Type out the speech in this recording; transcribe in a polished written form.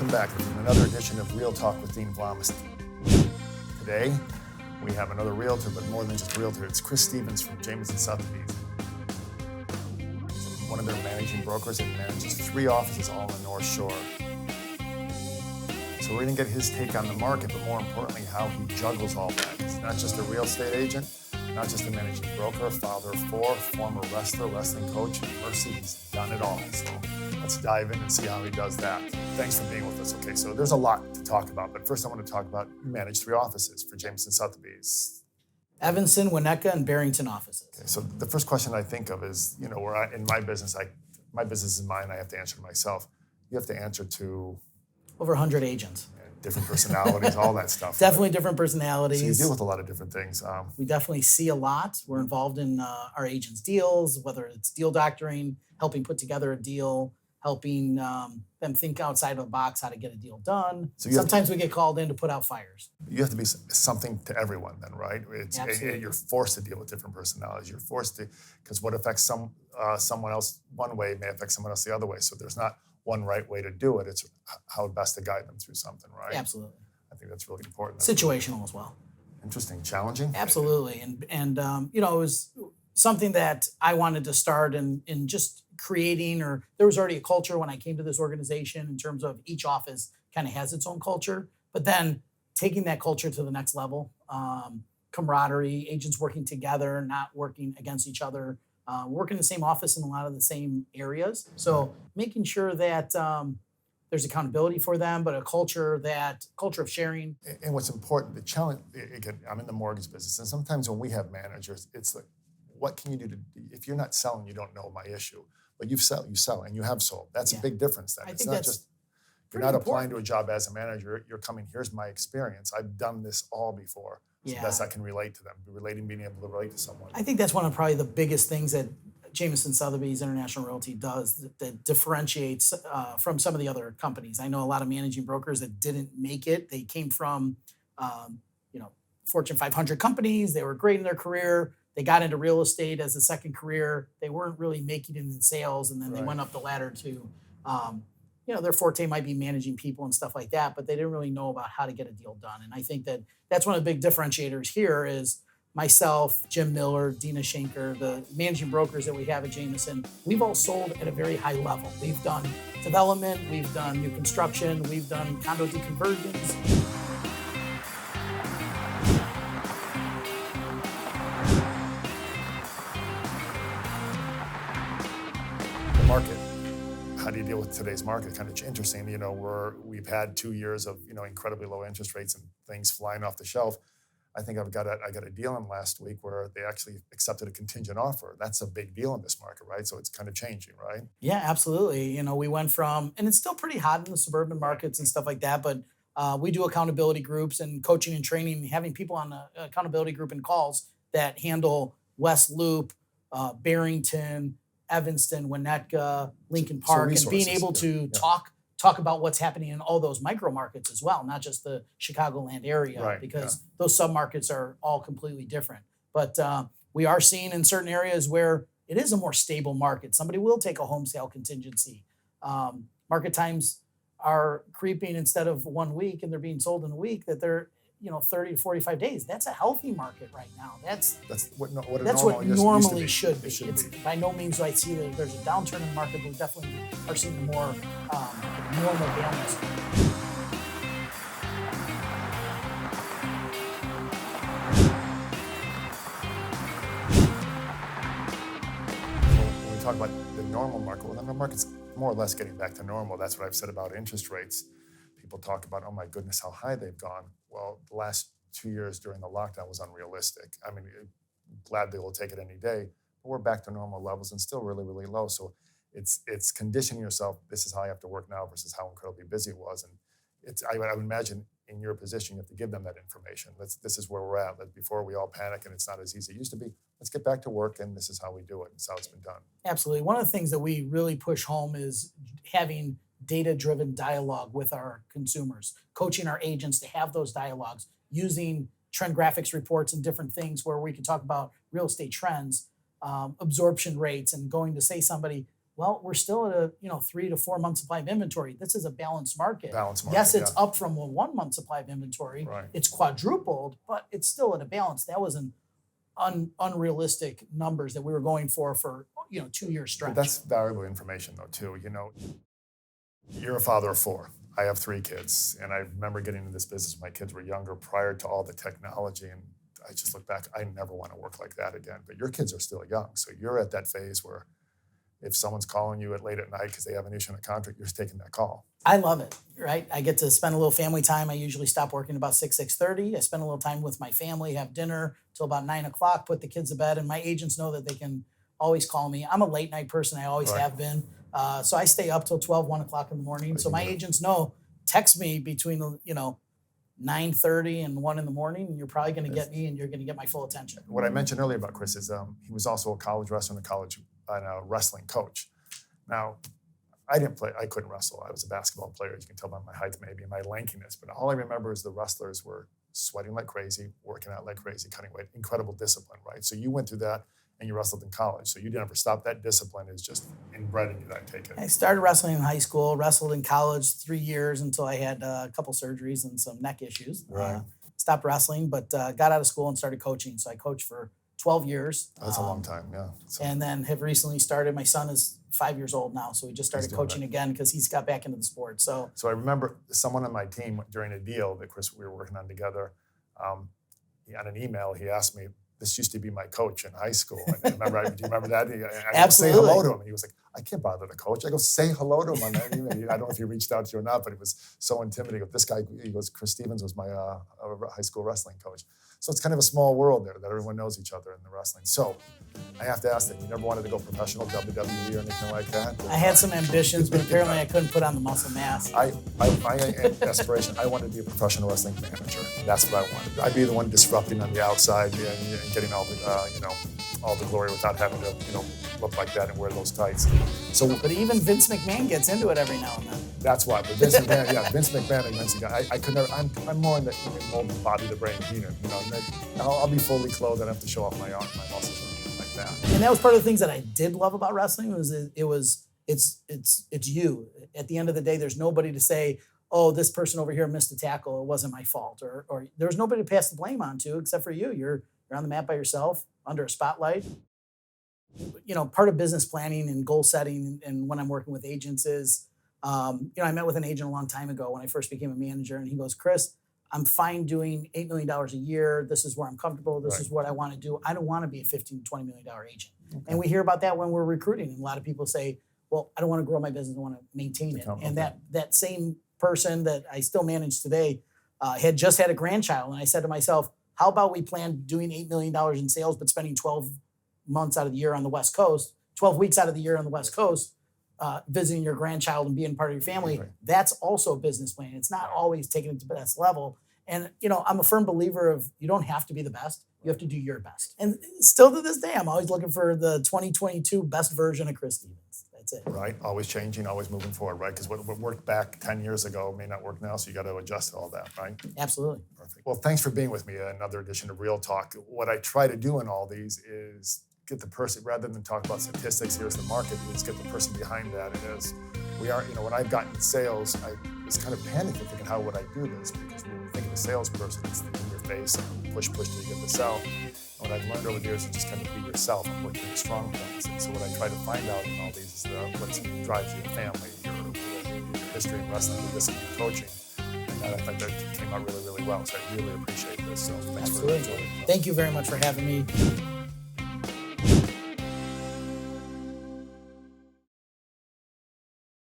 Welcome back to another edition of Real Talk with Dean Vlamis. Today, we have another realtor, but more than just a realtor. It's Chris Stephens from Jameson Sothebys. He's one of their managing brokers and manages 3 offices all on the North Shore. So we're going to get his take on the market, but more importantly, how he juggles all that. He's not just a real estate agent, not just a managing broker, father of 4, former wrestler, wrestling coach, and Mercy. He's done it all. So let's dive in and see how he does that. Thanks for being with us. Okay, so there's a lot to talk about, but first I want to talk about you manage 3 offices for Jameson Sothebys. Evanston, Winnetka, and Barrington offices. Okay, so the first question I think of is, where in my business, my business is mine, I have to answer to myself. You have to answer to Over 100 agents. Different personalities, all that stuff. Definitely different personalities. So you deal with a lot of different things. We definitely see a lot. We're involved in our agents' deals, whether it's deal doctoring, helping put together a deal, helping them think outside of the box how to get a deal done. So sometimes we get called in to put out fires. You have to be something to everyone then, right? Absolutely. You're forced to deal with different personalities. You're forced to, because what affects someone else one way may affect someone else the other way. So there's not one right way to do it. It's how best to guide them through something, right? Absolutely. I think that's really important. Situational as well. Interesting, challenging. Absolutely, and it was something that I wanted to start in just creating, or there was already a culture when I came to this organization in terms of each office kind of has its own culture, but then taking that culture to the next level, camaraderie, agents working together, not working against each other. Work in the same office in a lot of the same areas. So making sure that there's accountability for them, but a culture of sharing. And what's important, the challenge, again, I'm in the mortgage business, and sometimes when we have managers, it's like, what can you do if you're not selling, you don't know my issue. But you sell, and you have sold. That's a big difference then. It's not just, you're not applying to a job as a manager, you're coming, here's my experience. I've done this all before. So best I can relate to them, being able to relate to someone. I think that's one of probably the biggest things that Jameson Sothebys International Realty does that differentiates from some of the other companies. I know a lot of managing brokers that didn't make it. They came from, Fortune 500 companies. They were great in their career. They got into real estate as a second career. They weren't really making it in sales, and then they went up the ladder to, their forte might be managing people and stuff like that, but they didn't really know about how to get a deal done. And I think that that's one of the big differentiators here is myself, Jim Miller, Dina Schenker, the managing brokers that we have at Jameson. We've all sold at a very high level. We've done development, we've done new construction, we've done condo deconversions. Market. How do you deal with today's market? Kind of interesting. We've had 2 years of incredibly low interest rates and things flying off the shelf. I think I got a deal in last week where they actually accepted a contingent offer. That's a big deal in this market, right? So it's kind of changing, right? Yeah, absolutely. We went from, and it's still pretty hot in the suburban markets and stuff like that, but we do accountability groups and coaching and training, having people on the accountability group and calls that handle West Loop, Barrington, Evanston, Winnetka, Lincoln Park, and being able to talk about what's happening in all those micro markets as well, not just the Chicagoland area, because those submarkets are all completely different. But we are seeing in certain areas where it is a more stable market. Somebody will take a home sale contingency. Market times are creeping instead of 1 week, and they're being sold in a week, that they're 30 to 45 days. That's a healthy market right now. That's what normally should be. It's by no means do I see that there's a downturn in the market, but we definitely are seeing a more normal balance. So when we talk about the normal market, well, the market's more or less getting back to normal. That's what I've said about interest rates. People talk about, oh my goodness, how high they've gone. Well, the last 2 years during the lockdown was unrealistic. I mean, glad they will take it any day, but we're back to normal levels and still really, really low. So it's conditioning yourself. This is how I have to work now versus how incredibly busy it was. And I would imagine in your position, you have to give them that information. This is where we're at. Before we all panic and it's not as easy as it used to be, let's get back to work and this is how we do it. This is how it's been done. Absolutely. One of the things that we really push home is having data-driven dialogue with our consumers, coaching our agents to have those dialogues, using trend graphics reports and different things where we can talk about real estate trends, absorption rates, and going to say somebody, Well, we're still at a 3 to 4 month supply of inventory. This is a balanced market. Balanced market. Yes, it's yeah. up from a 1 month supply of inventory. Right. It's quadrupled, but it's still at a balance. That was an unrealistic numbers that we were going for 2 year stretch. But that's valuable information, though, too. You're a father of four. I have three kids, and I remember getting into this business when my kids were younger, prior to all the technology. And I just look back, I never want to work like that again. But your kids are still young, so you're at that phase where if someone's calling you at late at night because they have an issue on a contract, you're just taking that call. I love it, right? I get to spend a little family time. I usually stop working about 6:30. I spend a little time with my family, have dinner till about 9 o'clock, put the kids to bed, and my agents know that they can always call me. I'm a late night person. I always Right. have been. So I stay up till 12, 1 o'clock in the morning. Right, So you my do that. agents know, text me between 9:30 and 1 in the morning, and you're probably going to get me, and you're going to get my full attention. What I mentioned earlier about Chris is he was also a college wrestler and a wrestling coach. Now, I couldn't wrestle. I was a basketball player. You can tell by my height maybe and my lankiness. But all I remember is the wrestlers were sweating like crazy, working out like crazy, cutting weight, incredible discipline, right? So you went through that and you wrestled in college. So you never stopped. That discipline is just inbred in you, I take it. I started wrestling in high school, wrestled in college 3 years until I had a couple surgeries and some neck issues. Right. Stopped wrestling, but got out of school and started coaching. So I coached for 12 years. That's a long time, yeah. So, And then have recently started. My son is 5 years old now, so we just started doing coaching again because he's got back into the sport. So I remember someone on my team during a deal that Chris we were working on together. On an email, he asked me, "This used to be my coach in high school." And do you remember that? I go, say Absolutely. hello to him. And he was like, "I can't bother the coach." I go, "Say hello to him on that email." I don't know if he reached out to you or not, but it was so intimidating. This guy, he goes, Chris Stephens was my high school wrestling coach. So it's kind of a small world there that everyone knows each other in the wrestling. So I have to ask that, you never wanted to go professional, WWE or anything like that? I had some ambitions, but apparently I couldn't put on the muscle mass. My aspiration, I wanted to be a professional wrestling manager. That's what I wanted. I'd be the one disrupting on the outside and getting all the, all the glory without having to, look like that and wear those tights. So, But even Vince McMahon gets into it every now and then. that's why. But Vince McMahon, Vince McMahon and Vince McMahon, I could never. I'm more in the mold body, the brain, Peter. I'll be fully clothed. I don't have to show off my arms, my muscles, or anything like that. And that was part of the things that I did love about wrestling it's you. At the end of the day, there's nobody to say, "Oh, this person over here missed a tackle. It wasn't my fault," or there's nobody to pass the blame on to except for you. You're on the mat by yourself under a spotlight. Part of business planning and goal setting, and when I'm working with agents is, I met with an agent a long time ago when I first became a manager, and he goes, "Chris, I'm fine doing $8 million a year. This is where I'm comfortable. This is what I want to do. I don't want to be a $15, $20 million agent." Okay. And we hear about that when we're recruiting. And a lot of people say, "Well, I don't want to grow my business. I want to maintain it." And that same person that I still manage today had just had a grandchild. And I said to myself, how about we plan doing $8 million in sales, but spending 12 months out of the year on the West Coast, 12 weeks out of the year on the West Coast, visiting your grandchild and being part of your family. Right. That's also a business plan. It's not always taking it to the best level. And, I'm a firm believer of you don't have to be the best. You have to do your best. And still to this day, I'm always looking for the 2022 best version of Chris Stephens. That's it. Right. Always changing, always moving forward, right? Because what worked back 10 years ago may not work now, so you got to adjust to all that, right? Absolutely. Perfect. Well, thanks for being with me. Another edition of Real Talk. What I try to do in all these is get the person, rather than talk about statistics, here's the market, is get the person behind that. And as we are, when I've gotten sales, I was kind of panicking thinking, how would I do this? Because when you think of a salesperson, it's in your face and push till you get the sell. And what I've learned over the years is just kind of be yourself and work with strong points. And so what I try to find out in all these is what drives your family, your history in wrestling, your discipline, coaching. And I think that came out really, really well. So I really appreciate this. So thanks for joining. Thank you very much for having me.